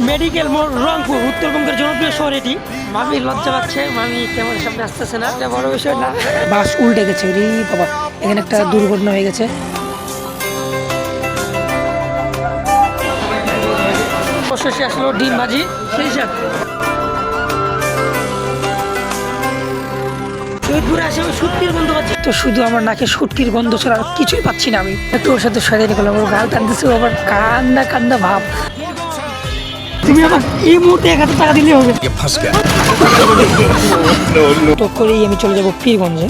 Medical মোড় রংপুর, উত্তরবঙ্গের জনপ্রিয় শহর এটি। মামি লজ্জা পাচ্ছে, মামি কেমন সামনে আসতেছে না, এটা বড় বিষয় না। বাস উল্টে গেছে, রে বাবা, এখানে একটা দুর্ঘটনা হয়ে গেছে। অবশেষে আসলো ডিম ভাজি, সেই সাথে শহীদপুরে আসে আমি শুটকির গন্ধ পাচ্ছি, তো শুধু আমার নাকে শুটকির গন্ধ ছাড়া আর কিছুই পাচ্ছি না। আমি একটু ওর সাথে সাজাই করলাম, ওর গাল টানতেছে, আবার কান্দা কান্দা ভাব। তুমি আবার এই মুহূর্তে 1000 টাকা দিলে হবে। তো করেই আমি চলে যাবো পীরগঞ্জে।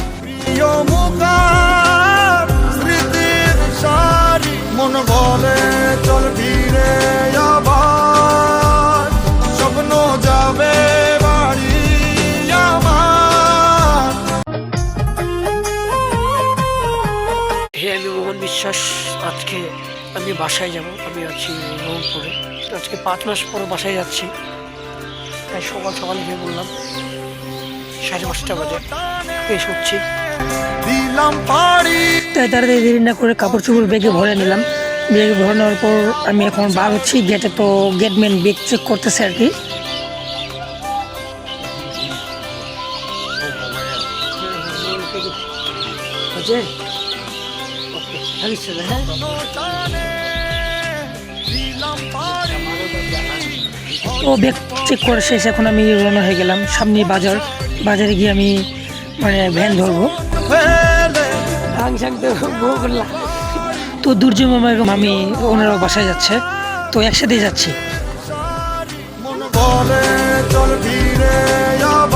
মন বলে চল ফিরে আবার, স্বপ্ন যাবে বাড়ি আমার। হে, আমি মোহন বিশ্বাস। আজকে আমি বাসায় যাব। আমি আছি রংপুরে, আজকে 5 মাস পর বাসায় যাচ্ছি। তাই সকাল সকাল গিয়ে বললাম, 5:30 বাজে বেশ উঠছি। তাই তাড়াতাড়ি দেরি না করে কাপড় চোপড় ব্যাগে ভরে নিলাম। ব্যাগে ভরে নেওয়ার পর আমি এখন বার হচ্ছি গেটে। তো গেটম্যান ব্যাগ চেক করতেছে আর কি। তো ব্যাগ চেক করে শেষ, এখন আমি রওনা হয়ে গেলাম সামনে বাজারে গিয়ে আমি মানে ভ্যান ধরবো। তো দুর্জয় মামি ওনারাও বাসায় যাচ্ছে, তো একসাথেই যাচ্ছি।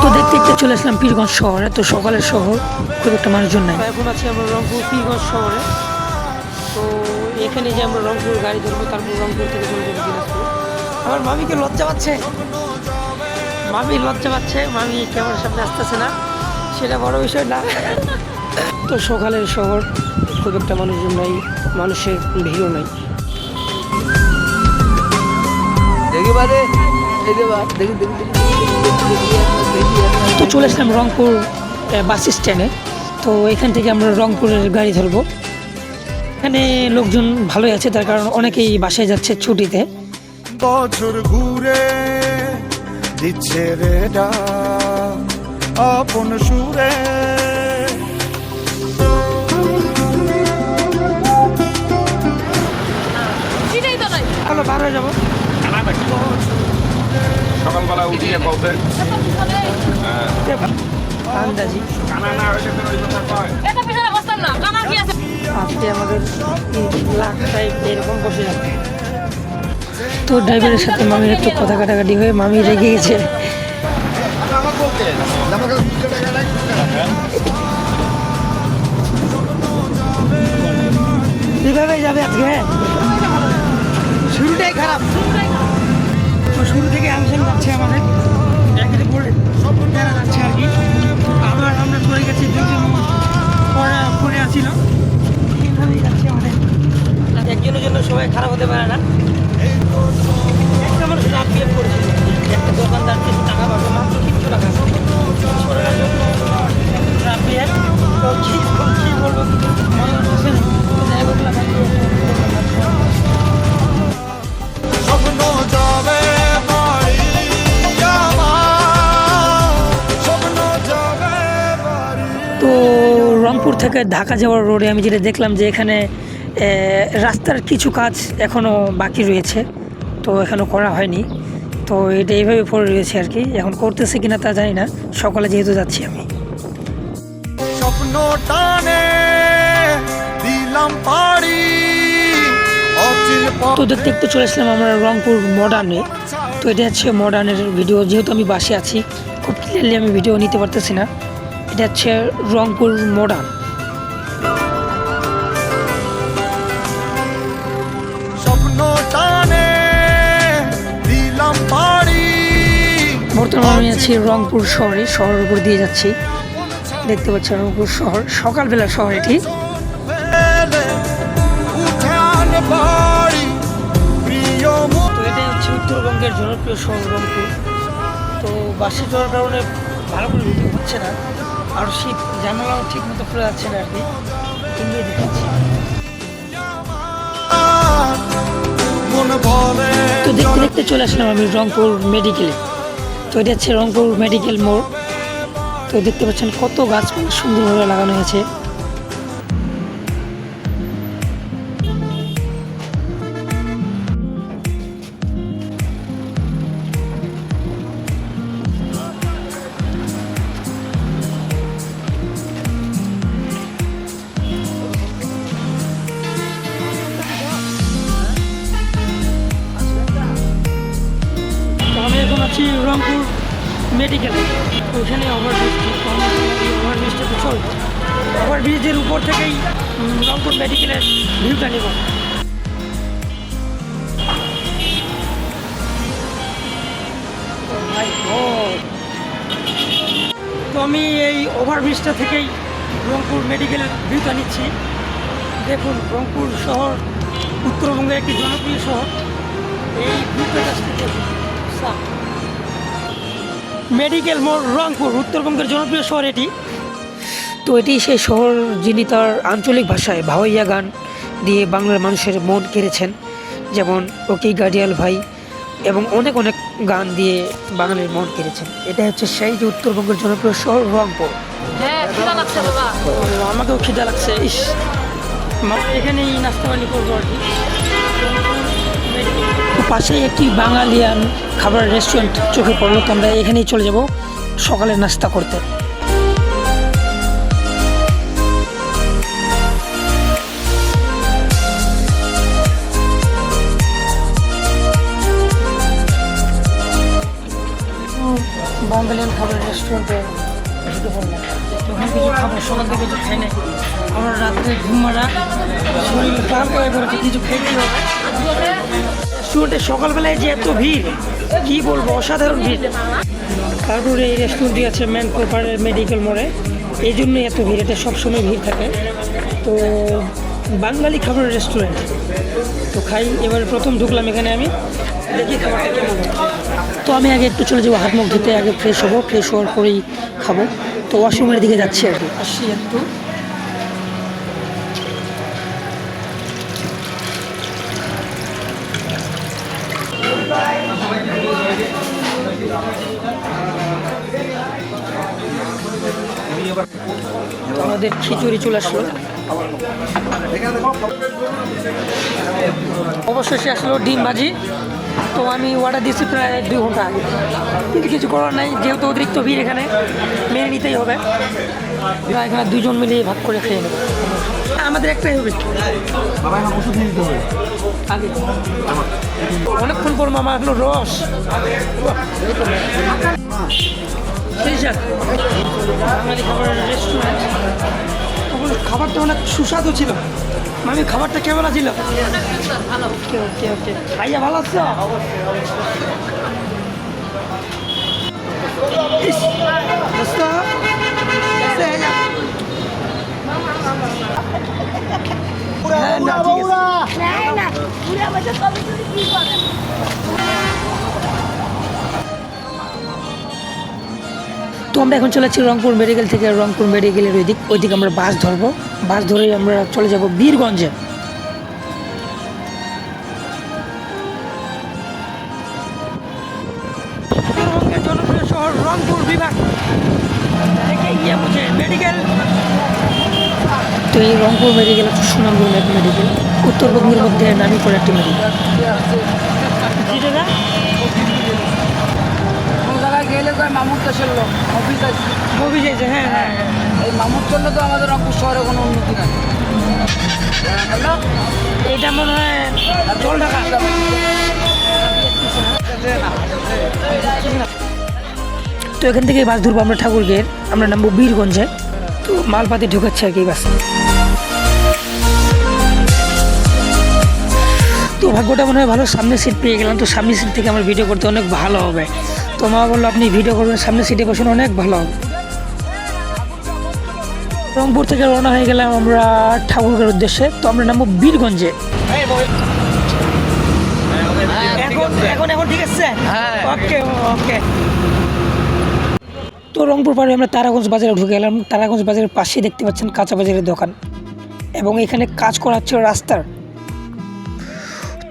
তো দেখতে দেখতে চলে আসলাম পীরগঞ্জ শহরে। তো সকালের শহর, খুব একটা মানুষজন নাই। এখন আছি আমরা রংপুর পীরগঞ্জ শহরে। তো এখানে যে আমরা রংপুর গাড়ি ধরবো, তারপর রংপুর থেকে চলে যাবো দিনাজপুর। আমার মামিকে লজ্জা পাচ্ছে, মামি ক্যামেরার সামনে আসতেছে না, সেটা বড় বিষয় না। তো সকালের শহর, খুব একটা মানুষজন নাই, মানুষের ভিড়ও নাই। তো চলে আসলাম রংপুর বাস স্ট্যান্ডে। তো এখান থেকে আমরা রংপুরের গাড়ি ধরবো। এখানে লোকজন ভালোই আছে, তার কারণ অনেকেই বাসায় যাচ্ছে ছুটিতে। বছর ঘুরে দিচ্ছে রে আপন সুরে। হলো, বার হয়ে যাবো সকালবেলা উঠিয়ে বলতে আন্দাজি আজকে আমাদের লাখ টাইপ এরকম বসে যাবে। তো ড্রাইভারের সাথে মামির একটু কথা কাটাকাটি হয়ে মামি রেগে গেছে। কিভাবে যাবে আজকে? শুরুটাই খারাপ, শুরু থেকে আনসান যাচ্ছে আমাদের যাচ্ছে আর কি। আবার আমরা পড়ে গেছি, পরে আসছিল এইভাবেই যাচ্ছে আমাদের। একজনের জন্য সবাই খারাপ হতে পারে না। একটা মানুষ রাত বিয়ে করেছিল, একটা দোকানদার কিছু টাকা পাবে, মাত্র কিছু টাকা রাত বিয়ে। তো কি বলবো, তো রংপুর থেকে ঢাকা যাওয়ার রোডে আমি যেটা দেখলাম যে এখানে রাস্তার কিছু কাজ এখনও বাকি রয়েছে, তো এখনও করা হয়নি। তো এটা এইভাবে পড়ে রয়েছে আর কি, এখন করতেছে কিনা তা জানি না। সকালে যেহেতু যাচ্ছি আমি। তো দেখতে দেখতে চলে আসলাম আমরা রংপুর মডার্নে। তো এটা হচ্ছে মডার্নের ভিডিও, যেহেতু আমি বাসে আছি খুব ক্লিয়ারলি আমি ভিডিও নিতে পারতেছি না। এটা হচ্ছে রংপুর মডার্ন। বর্তমানে আমি আছি রংপুর শহরের উপর দিয়ে যাচ্ছি। দেখতে পাচ্ছি রংপুর শহর, সকালবেলা শহর এটি। তো এটাই হচ্ছে উত্তরবঙ্গের জনপ্রিয় শহর রংপুর। তো বাসে চলার কারণে ভালো করে ভিডিও হচ্ছে না, আর শীত, জানালাও ঠিক মতো খোলা যাচ্ছে না আর কি, এমনি দেখাচ্ছি। তো দেখতে দেখতে চলে আসলাম আমি রংপুর মেডিকেলে। তো এটা হচ্ছে রংপুর মেডিকেল মোড়। তো দেখতে পাচ্ছেন কত গাছপালা সুন্দরভাবে লাগানো হয়েছে। আমি এখন আছি রংপুর মেডিকেলে। ওইখানে ওভারব্রিজটা তো চলছে। ওভারব্রিজের উপর থেকেই রংপুর মেডিকেলের ভিউটা নেব। তো আমি এই ওভারব্রিজটা থেকেই রংপুর মেডিকেলের ভিউটা নিচ্ছি। দেখুন, রংপুর শহর উত্তরবঙ্গের একটি জনপ্রিয় শহর। এই ভিউটা দেখুন, মেডিকেল মোড় রংপুর উত্তরবঙ্গের জনপ্রিয় শহর এটি। তো এটি সেই শহর যিনি তার আঞ্চলিক ভাষায় ভাওয়াইয়া গান দিয়ে বাংলার মানুষের মন কেড়েছেন, যেমন ওকি গার্ডিয়াল ভাই এবং অনেক অনেক গান দিয়ে বাঙালির মন কেড়েছেন। এটা হচ্ছে সেই যে উত্তরবঙ্গের জনপ্রিয় শহর রংপুর। আমাকেও খিদা লাগছে, ইস এখানেই নাস্তা পানি করবো আর কি। পাশেই একটি বাঙালিয়ান খাবার রেস্টুরেন্ট চোখে পড়লো। তো আমরা এখানেই চলে যাব সকালের নাস্তা করতে। বাঙালিয়ান খাবার রেস্টুরেন্টে ঢুকে পড়লাম। ওখানে কিছু খাবার সকাল থেকে কিছু খাই নাই। আমরা রাত্রে ঘুম মারা শরীর ক্লান্ত হয়ে পড়েছে, কিছু খেতেই হবে। রেস্টুরেন্টে সকালবেলায় যে এত ভিড়, কী বলবো, অসাধারণ ভিড়। তারপরে এই রেস্টুরেন্টটি আছে ম্যান কোপারের মেডিকেল মোড়ে, এই জন্যই এত ভিড়, এটা সবসময় ভিড় থাকে। তো বাঙালি খাবারের রেস্টুরেন্ট তো খাই। এবারে প্রথম ঢুকলাম এখানে, আমি দেখি খাবারটা কেমন। তো আমি আগে একটু চলে যাবো হাত মুখ ধুতে, আগে ফ্রেশ হবো, ফ্রেশ হওয়ার পরেই খাবো। তো ওয়াশরুমের দিকে যাচ্ছি আর কি, আসছি একটু। আমাদের খিচুড়ি চলে আসলো, অবশেষে আসলো ডিম ভাজি। তো আমি অর্ডার দিয়েছি প্রায় 2 ঘন্টা আগে, কিন্তু কিছু করার নাই, যেহেতু অতিরিক্ত ভিড় এখানে মেনে নিতেই হবে। এখানে 2 জন মিলিয়ে ভাগ করে খেয়ে নেব। আমাদের একটাই হবে, ওষুধ নিতে হবে আগে। অনেকক্ষণ পর মামা আসলো রস। বাঙালি খাবারের রেস্টুরেন্ট, খাবারটা অনেক সুস্বাদু ছিল। মামি, খাবারটা কেমন ছিল? ওকে ওকে ওকে, ভাইয়া ভালো আছো? তো আমরা এখন চলে যাচ্ছি রংপুর মেডিকেল থেকে। রংপুর মেডিকেলের ওইদিকে আমরা বাস ধরবো। বাস ধরেই আমরা চলে যাব বীরগঞ্জে। উত্তরবঙ্গের জনপ্রিয় শহর রংপুর বিভাগ মেডিকেল। তো এই রংপুর মেডিকেল হচ্ছে সুনামগঞ্জ মেডিকেল, উত্তরবঙ্গের মধ্যে নামি করে একটি মেডিকেল। গেলে তো মামুর দেশের লোক অফিস আছে। হ্যাঁ হ্যাঁ, এই মামুর জন্য তো আমাদের রংপুর শহরে কোনো উন্নতি নাই। এটা মনে হয় জল ঢাকা। তো এখান থেকে বাস ধরবো আমরা ঠাকুরগের, আমরা নামবো বীরগঞ্জে। তো মালপাতি ঢুকাচ্ছে আর কি বাস। তো ভাগ্যটা মনে হয় ভালো, সামনের সিট পেয়ে গেলাম। তো সামনের সিট থেকে আমার ভিডিও করতে অনেক ভালো হবে। তো মা বললো আপনি ভিডিও করবেন, সামনের সিটে বসুন, অনেক ভালো হবে। রংপুর থেকে রওনা হয়ে গেলাম আমরা ঠাকুরগাঁর উদ্দেশ্যে। তো আমরা নামবো বীরগঞ্জে। এখন এখন ঠিক আছে, ওকে ওকে। তো রংপুর পাড়ে আমরা তারাগঞ্জ বাজারে ঢুকে গেলাম। তারাগঞ্জ বাজারের পাশে দেখতে পাচ্ছেন কাঁচা বাজারের দোকান, এবং এখানে কাজ করা হচ্ছে রাস্তার।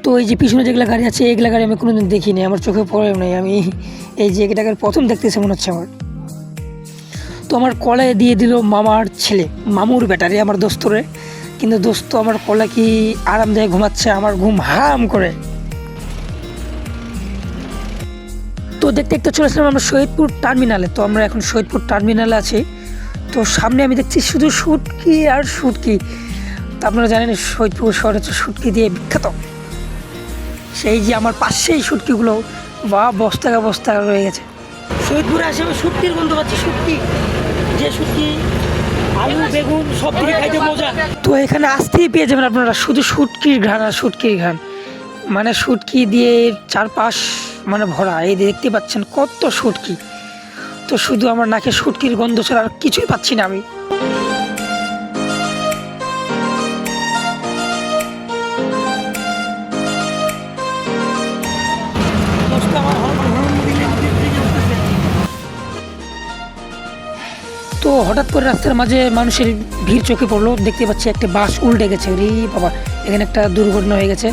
তো এই যে পিছনে যেগুলো গাড়ি আছে এগুলা গাড়ি আমি কোনোদিন দেখিনি, আমার চোখে পড়েও নাই। আমি এই যে এটাকে প্রথম দেখতেছি মনে হচ্ছে আমার। তো আমার কলে দিয়ে দিল মামার ছেলে, মামুর ব্যাটারি, আমার দোস্তরে। কিন্তু দোস্ত আমার কলে কি আরামদায়ক ঘুমাচ্ছে, আমার ঘুম হারাম করে। তো দেখতে দেখতে চলে আসলাম আমরা শহীদপুর টার্মিনালে। তো আমরা এখন শহীদপুর টার্মিনালে আছি। তো সামনে আমি দেখছি শুধু শুটকি আর শুটকি। তো আপনারা জানেন শহীদপুর শহর হচ্ছে শুটকি দিয়ে বিখ্যাত। সেই যে আমার পাশেই শুটকিগুলো বা বস্তা বস্তা রয়ে গেছে। শহীদপুরে আসে আমি শুটকির গন্ধ পাচ্ছি, শুটকি, যে শুটকি আলু বেগুন সব দিকে খাইতে মজা। তো এখানে আসতেই পেয়ে যাবেন আপনারা শুধু শুটকির ঘ্রাণ আর শুটকির ঘ্রাণ, মানে শুটকি দিয়ে চারপাশ মানে ভরা। এই দেখতে পাচ্ছেন কত শুটকি। তো শুধু আমার নাকে শুটকির গন্ধ ছাড়া আর কিছুই পাচ্ছি না আমি। তো হঠাৎ করে রাস্তার মাঝে মানুষের ভিড় চোখে পড়লো। দেখতে পাচ্ছি একটা বাস উল্টে গেছে। রে বাবা, এখানে একটা দুর্ঘটনা হয়ে গেছে,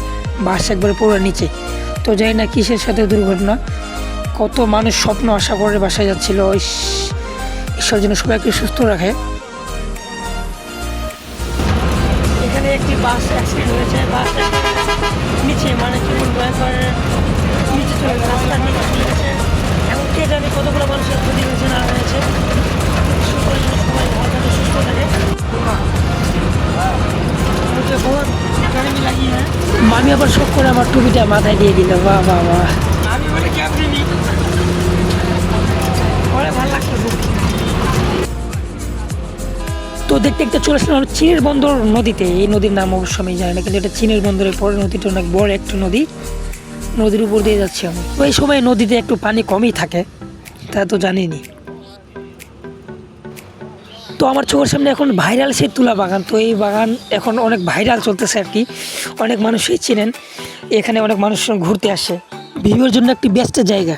বাস একবারে পুরো নিচে। তো জানি না কিসের সাথে দুর্ঘটনা। কত মানুষ স্বপ্ন আশা করে বাসায় যাচ্ছিল। ঈশ্বর যেন সবাইকে সুস্থ রাখে। এখানে একটি বাস অ্যাক্সিডেন্ট হয়েছে, বাস নিচে মানে কি বলবো একবার নিচে চলে গেছে, রাস্তার নিচে চলে গেছে। এখন কে জানে কতগুলো মানুষের ক্ষতি হয়েছে না হয়েছে। সবাই ভালো থাকে, সুস্থ থাকে। মামি আবার শখ করে আমার টুপিটা মাথায় দিয়ে দিল। বাহ বাহ বাহ, আমি বলে ক্যাপ্টেনি ভালো লাগছে। তো দেখতে দেখতে চলে আসলাম চীনের বন্দর নদীতে। এই নদীর নাম অবশ্য আমি জানি না, কিন্তু এটা চীনের বন্দরের পরে নদীটা অনেক বড় একটা নদী। নদীর উপর দিয়ে যাচ্ছি আমি। তো এই সময় নদীতে একটু পানি কমই থাকে, তা তো জানিনি। তো আমার চোখের সামনে এখন ভাইরাল সেই তুলা বাগান। তো এই বাগান এখন অনেক ভাইরাল চলতেছে আর কি, অনেক মানুষই চেনেন। এখানে অনেক মানুষ ঘুরতে আসে, ভিউয়ের জন্য একটি বেস্ট জায়গা।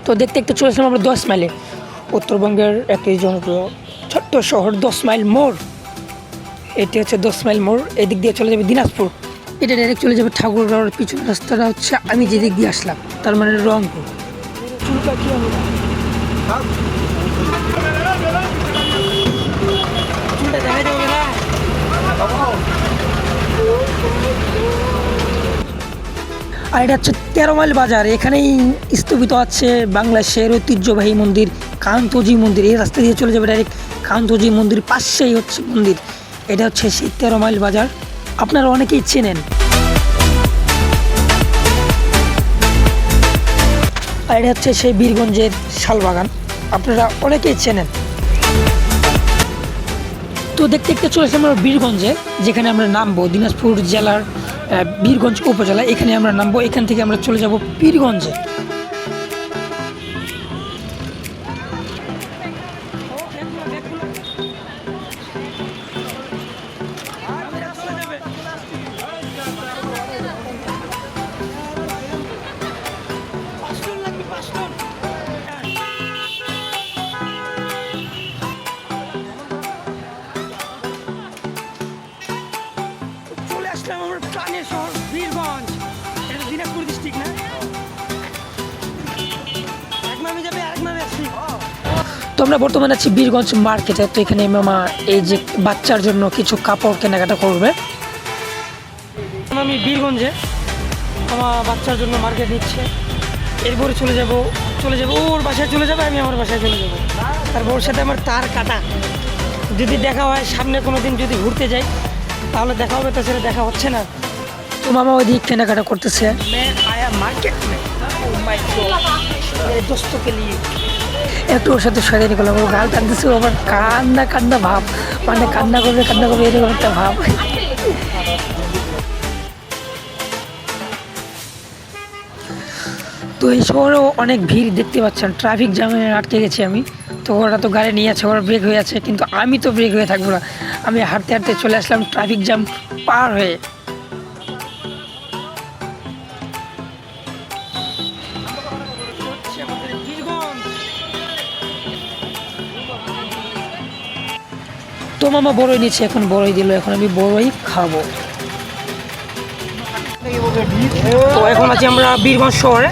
তো দেখতে দেখতে চলে আসলাম আমরা 10 মাইলে, উত্তরবঙ্গের একটি জনপ্রিয় ছোট্ট শহর 10 মাইল মোড়। এটি হচ্ছে 10 মাইল মোড়। এদিক দিয়ে চলে যাবে দিনাজপুর, এটা ডাইরেক্ট চলে যাবে ঠাকুরগাঁওয়ের। পিছনের রাস্তাটা হচ্ছে আমি যেদিক দিয়ে আসলাম, তার মানে রংপুর। আর এটা হচ্ছে 13 মাইল বাজার। এখানেই স্থপিত আছে বাংলাদেশের ঐতিহ্যবাহী মন্দির কান্তজি মন্দির। এই রাস্তা দিয়ে চলে যাবে ডাইরেক্ট কান্তজি মন্দির, পাশেই হচ্ছে মন্দির। এটা হচ্ছে সেই 13 মাইল বাজার, আপনারা অনেকেই চেনেন। আর এটা হচ্ছে সেই বীরগঞ্জের শালবাগান, আপনারা অনেকেই চেনেন। তো দেখতে দেখতে চলে আসলাম আমরা বীরগঞ্জে, যেখানে আমরা নামবো দিনাজপুর জেলার বীরগঞ্জ উপজেলা। এখানে আমরা নামবো, এখান থেকে আমরা চলে যাব বীরগঞ্জে। আমার প্রাণের শহর বীরগঞ্জ, এটা দিনাজপুর ডিস্ট্রিক্ট না? তো আমরা বর্তমানে আছি বীরগঞ্জ মার্কেটে। তো এখানে মামা এই যে বাচ্চার জন্য কিছু কাপড় কেনাকাটা করবে। আমি বীরগঞ্জে আমার বাচ্চার জন্য মার্কেট নিচ্ছে। এরপরে চলে যাব ওর বাসায় চলে যাবে, আমি আমার বাসায় চলে যাবো। তারপর ওর সাথে আমার তার কাটা, যদি দেখা হয় সামনে কোনো দিন যদি ঘুরতে যাই তাহলে দেখা হবে, তাছাড়া দেখা হচ্ছে না। তো মামা ওই দিক কেনাকাটা করতেছে। একটু ওর সাথে সাথে নিকলাম, ও গাল টানতেছে, আবার কান্না ভাব, মানে কান্না করবে এরকম একটা ভাব। তো এই শহরেও অনেক ভিড় দেখতে পাচ্ছেন, ট্রাফিক জ্যামে আটকে গেছি আমি। তো ওরা তো গাড়ি নিয়ে আছে, ওরা ব্রেক হয়ে আছে, কিন্তু আমি তো ব্রেক হয়ে থাকবো না। আমি হাঁটতে হাঁটতে চলে আসলাম ট্রাফিক জ্যাম পার হয়ে। তো মামা বড়ই নিচ্ছে, এখন বড়ই দিল, এখন আমি বড়ই খাবো। তো এখন আছি আমরা বীরগঞ্জ শহরে।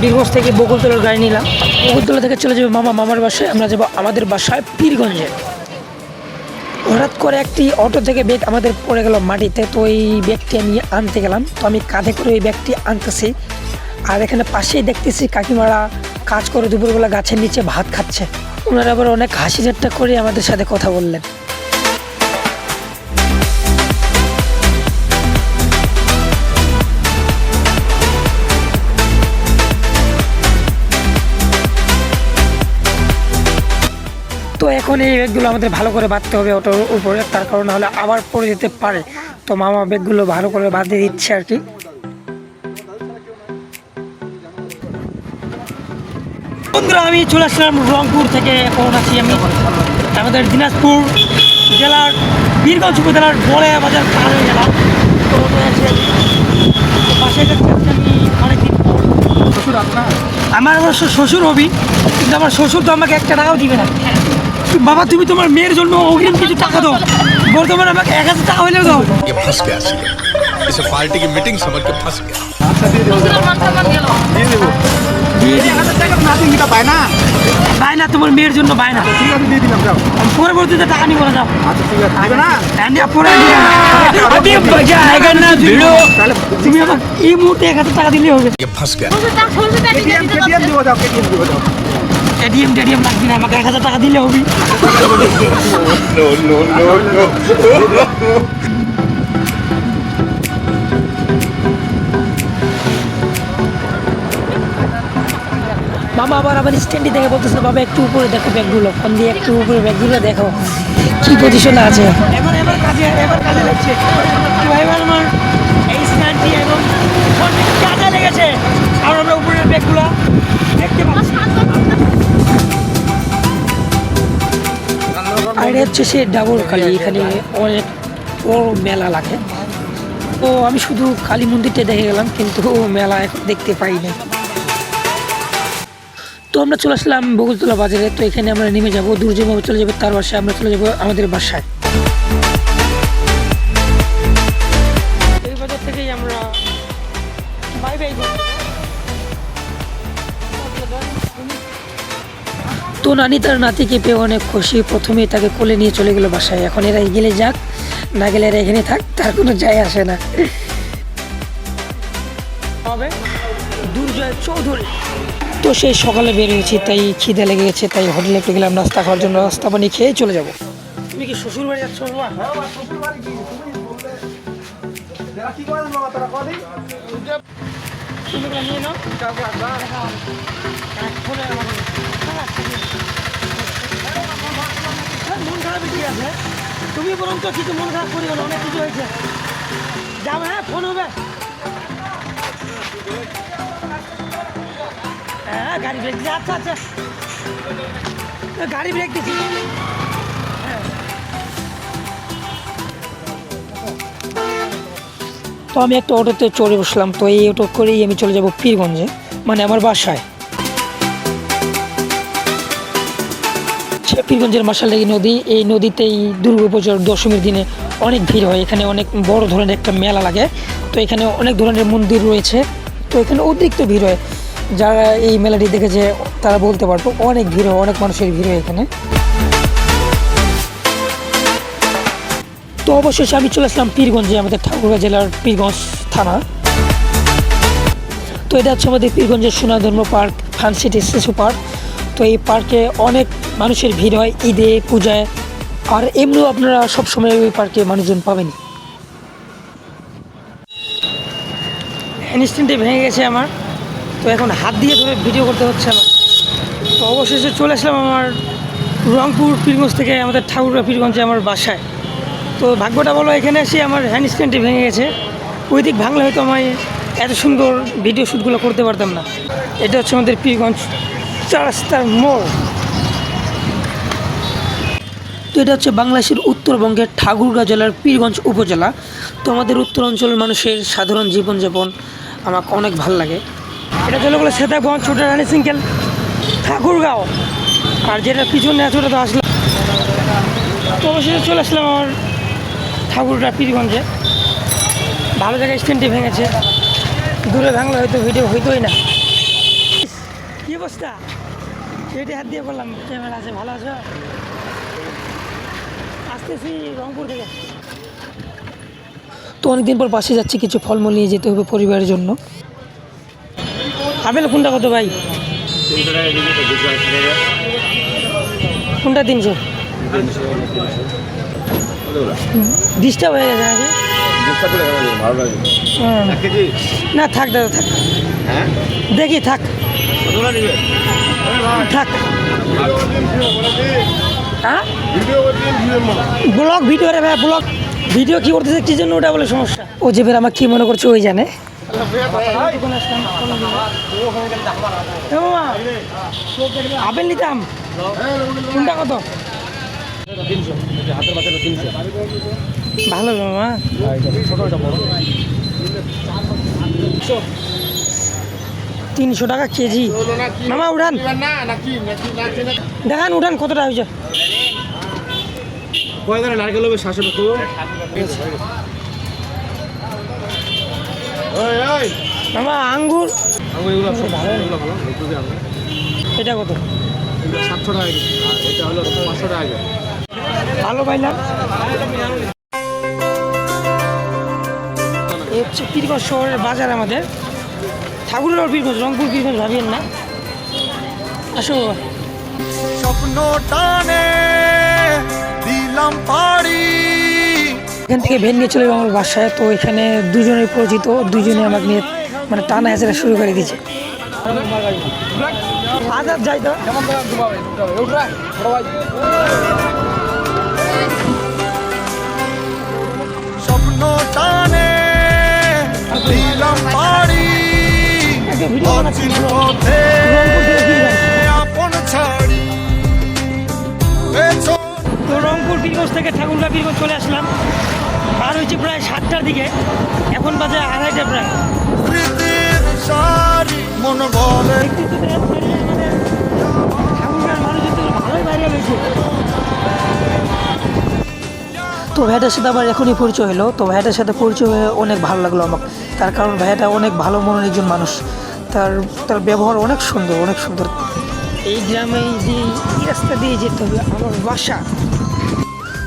বীরগঞ্জ থেকে বকুলতলার গাড়ি নিলাম। বকুলতলা থেকে চলে যাবে মামার বাসায়, আমরা যাবো আমাদের বাসায় পীরগঞ্জে। হঠাৎ করে একটি অটো থেকে ব্যাগ আমাদের পড়ে গেল মাটিতে, তো এই ব্যাগটি আমি আনতে গেলাম। তো আমি কাঁধে করে ওই ব্যাগটি আনতেছি, আর এখানে পাশেই দেখতেছি কাকিমারা কাজ করে দুপুরবেলা গাছের নিচে ভাত খাচ্ছে। ওনারা আবার অনেক হাসি ঠাট্টা করে আমাদের সাথে কথা বললেন। তো এখন এই ব্যাগগুলো আমাদের ভালো করে বাঁধতে হবে অটোর উপরে, তার কারণ হলে আবার পড়ে যেতে পারে। তো মামা ব্যাগগুলো ভালো করে বাঁধে দিচ্ছে আর কি। বন্ধুরা, আমি চলে আসলাম রংপুর থেকে। এখন আছি আমি আমাদের দিনাজপুর জেলার বীরগঞ্জ উপজেলার বড়ে বাজার পার হয়ে গেলাম। তো বাসায় আমি অনেকদিন শ্বশুর আমার অবশ্য শ্বশুর হবি, কিন্তু আমার শ্বশুর তো আমাকে 1 টাকাও দিবে না। বাবা, তুমি তোমার মেয়ের জন্য অগ্রিম কিছু টাকা দাও, বর্তমানে আমাকে 1000 টাকা হইলেও দাও। इसे पार्टी की मीटिंग समझ के फंस गया। বায়না তোমার মেয়ের জন্য বায়না, পরবর্তীতে টাকা নিবো না, যাও। তুমি আমাকে এই মুহূর্তে 1000 টাকা দিলে হবে। ये फंस गया। এটিএম লাগবে না, আমাকে 1000 টাকা দিলে হবে। মামা আবার স্ট্যান্ডে দেখে বলতেছে, বাবা একটু উপরে দেখো ব্যাগগুলো, ফোন দিয়ে একটু উপরে ব্যাগগুলো দেখো কি পজিশনে আছে। এবার কাজে লাগছে। এবার আমার এই স্ট্যান্ডটি এবং ফোনটি কাজে লেগেছে, আর আমরা উপরের ব্যাগগুলো দেখতে পাচ্ছি। আর এটা হচ্ছে সে ডাবরখালি, এখানে অনেক বড় মেলা লাগে। তো আমি শুধু কালী মন্দিরটা দেখে গেলাম, কিন্তু মেলা এখন দেখতে পাই না। তো আমরা চলে আসলাম বকুলতলা বাজারে। তো এখানে আমরা নেমে যাবো, দুর্যোগভাবে চলে যাবো তার বাসায়, আমরা চলে যাবো আমাদের বাসায়। এই বাজার থেকেই আমরা বাই বাই। তো নানি তার নাতিকে পেয়ে অনেক খুশি, প্রথমেই তাকে কোলে নিয়ে চলে গেলো বাসায়। এখন এরা গেলে যাক, না গেলে এরা এখানে থাক, তার কোনো যায় আসে না। দুর্জয় চৌধুরী। তো সেই সকালে বেরিয়েছি, তাই খিদে লেগে গেছে, তাই হোটেলে একটু গেলাম নাস্তা খাওয়ার জন্য। নাস্তা পানি খেয়ে চলে যাবো। তুমি কি শ্বশুর বাড়ি যাচ্ছ? নিয়ে নাও। মন খারাপ ঠিক আছে, তুমি বরঞ্চ কিছু মন খারাপ করিও না, অনেক কিছু হয়েছে। যাবে, হ্যাঁ, ফোন হবে। হ্যাঁ, গাড়ি ব্রেক দিচ্ছে। আচ্ছা, গাড়ি ব্রেক দিচ্ছি। হ্যাঁ, তো আমি একটা অটোতে চড়ে বসলাম। তো এই অটো করেই আমি চলে যাব পীরগঞ্জে, মানে আমার বাসায়। পীরগঞ্জের মশালডাঙ্গি নদী, এই নদীতেই দুর্গাপূজার দশমীর দিনে অনেক ভিড় হয়। এখানে অনেক বড় ধরনের একটা মেলা লাগে। তো এখানে অনেক ধরনের মন্দির রয়েছে, তো এখানে অতিরিক্ত ভিড় হয়। যারা এই মেলাটি দেখেছে তারা বলতে পারবো, অনেক ভিড় হয়, অনেক মানুষের ভিড় হয় এখানে। তো অবশেষে আমি চলে আসলাম পীরগঞ্জে, আমাদের ঠাকুরগাঁও জেলার পীরগঞ্জ থানা। তো এটা হচ্ছে আমাদের পীরগঞ্জের সোনাধর্ম পার্ক, ফান সিটি শিশু পার্ক। তো এই পার্কে অনেক মানুষের ভিড় হয় ঈদে, পূজায়, আর এমনিও আপনারা সবসময় ওই পার্কে মানুষজন পাবেন। ইনস্ট্যান্টে ভেঙে গেছে আমার, তো এখন হাত দিয়ে ধরে ভিডিও করতে হচ্ছে আমার। তো অবশেষে চলে আসলাম আমার রংপুর পীরগঞ্জ থেকে আমাদের ঠাকুরগাঁও পীরগঞ্জে আমার বাসায়। তো ভাগ্যটা বলো, এখানে এসে আমার হ্যান্ড স্ট্যান্ডটি ভেঙে গেছে। ওই দিক ভাঙলে হয়তো আমি এত সুন্দর ভিডিও শ্যুটগুলো করতে পারতাম না। এটা হচ্ছে আমাদের পীরগঞ্জ 4 রাস্তার মোড়। তো এটা হচ্ছে বাংলাদেশের উত্তরবঙ্গের ঠাকুরগাঁও জেলার পীরগঞ্জ উপজেলা। তো আমাদের উত্তর অঞ্চলের মানুষের সাধারণ জীবনযাপন আমাকে অনেক ভালো লাগে। এটা চলে গেলো সেতাগঞ্জ, ছোটা রানী সিঙ্কেল, ঠাকুরগাঁও। আর যেটা পিছনে আছে ওটা তো আসলাম। তো অবশ্যই চলে আসলাম আমার ঠাকুরগাঁও পীরগঞ্জে। ভালো জায়গায় স্ট্যান্ডটি ভেঙেছে, দূরে ভাঙলে হয়তো ভিডিও হইতোই না। কি অবস্থা? পেটে হাত দিয়ে বললাম ক্যামেরা আছে, ভালো আছো? আসতেছি রংপুর থেকে। তো অনেকদিন পর বাসে যাচ্ছি, কিছু ফলমূল নিয়ে যেতে হবে পরিবারের জন্য। আপেল কোনটা কত ভাই? কোনটা 300? ডিস্টার্ব হয়ে গেছে নাকি? না থাক দাদা, থাক, দেখি থাক থাক। হ্যাঁ ব্লগ ভিডিও রে ভাই, ব্লগ ভিডিও কি করতেছে কি জন্য, ওটা বলে সমস্যা। ও যে ফের আমার কি মনে করছে ওই জানে। আপেল নিতাম, কোনটা কত? ভালো মামা, 300 টাকা কেজি মামা। উঠান দেখান, উঠান কতটা হয়েছে। নারকেল হবে 700 মামা আঙ্গুর এটা কত? 700 টাকা, এটা হলো 500 টাকা। ভালো পাইলাম। এই হচ্ছে পীরগঞ্জ শহরের বাজার আমাদের, ঠাকুরের পীরগঞ্জ, রংপুর পীরগঞ্জ ভাবিয়েন না। আসো স্বপ্ন টানে দিলাম পাড়ি। এখান থেকে ভ্যান নিয়ে চলে যাবো আমার বাসায়। তো এখানে দুজনেই পরিচিত, দুজনে আমাকে নিয়ে মানে টানা হেঁচড়া শুরু করে দিচ্ছে। আজাদ যাই তো স্বপ্ন টানে দিলাম পাড়ি। অচিন পথে আপন ছাড়ি। তো রংপুর পীরগঞ্জ থেকে ঠাকুরগা পীরগঞ্জ চলে আসলাম। আর হয়েছে প্রায় 7টার দিকে, এখন বাজে 2:30 প্রায়। স্মৃতির সারি মন বলে ঠাকুরগার মানুষের তো ভালোই বাইরে হয়েছে। তো ভাইটার সাথে আবার এখনই পরিচয় হলো। তো ভাইটার সাথে পরিচয় হয়ে অনেক ভালো লাগলো আমার, তার কারণ ভাইটা অনেক ভালো মনের একজন মানুষ। তার তার ব্যবহার অনেক সুন্দর, অনেক সুন্দর। এই গ্রামে যে এই রাস্তা দিয়ে যেতে হবে আমার বাসা।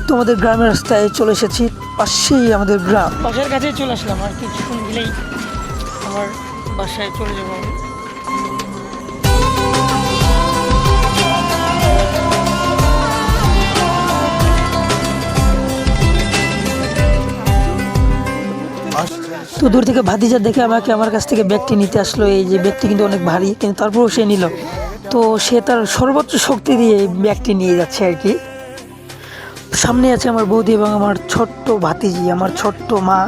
তো আমাদের গ্রামের রাস্তায় চলে এসেছি, পাশেই আমাদের গ্রাম। বাসার কাছে চলে আসলাম, আর কিছুক্ষণ গেলেই আমার বাসায় চলে যাবো আমি। তো দূর থেকে ভাতিজা দেখে আমাকে আমার কাছ থেকে ব্যাগটি নিতে আসলো। এই যে ব্যাগটি কিন্তু অনেক ভারী, কিন্তু তারপরেও সে নিল। তো সে তার সর্বোচ্চ শক্তি দিয়ে এই ব্যাগটি নিয়ে যাচ্ছে আর কি। সামনে আছে আমার বৌদি এবং আমার ছোট্ট ভাতিজি, আমার ছোট্ট মা।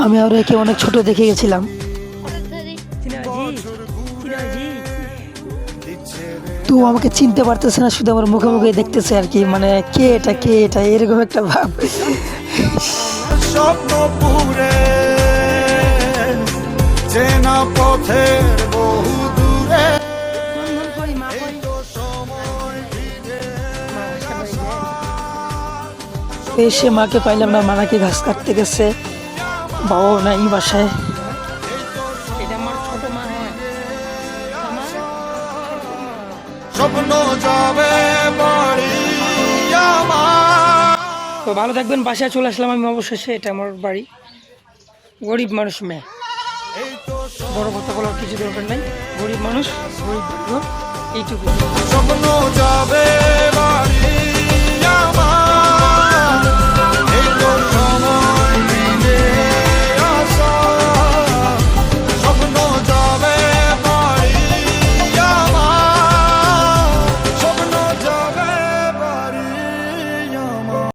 আমি আর একে অনেক ছোট দেখে গেছিলাম। তো আমাকে চিনতে পারতেছে না, শুধু আমার মুখে মুখে দেখতেছে আর কি, মানে কে এটা কে এটা এরকম একটা ভাব। স্বপ্ন পুরে চেনা পথের বহু দূরে। এসে মাকে পাইলাম না, মা নাকি ঘাস কাটতে গেছে, বাবাও নাই বাসায়। এটা আমার ছোট মা হয়। স্বপ্ন যাবে বাড়ি আমার। তো ভালো থাকবেন, বাসায় চলে আসলাম আমি অবশেষে। এটা আমার বাড়ি। গরিব মানুষ মেয়ে, বড় কথা বলার কিছু দরকার নাই। গরিব মানুষ, গরিব এইটুকু। স্বপ্ন যাবে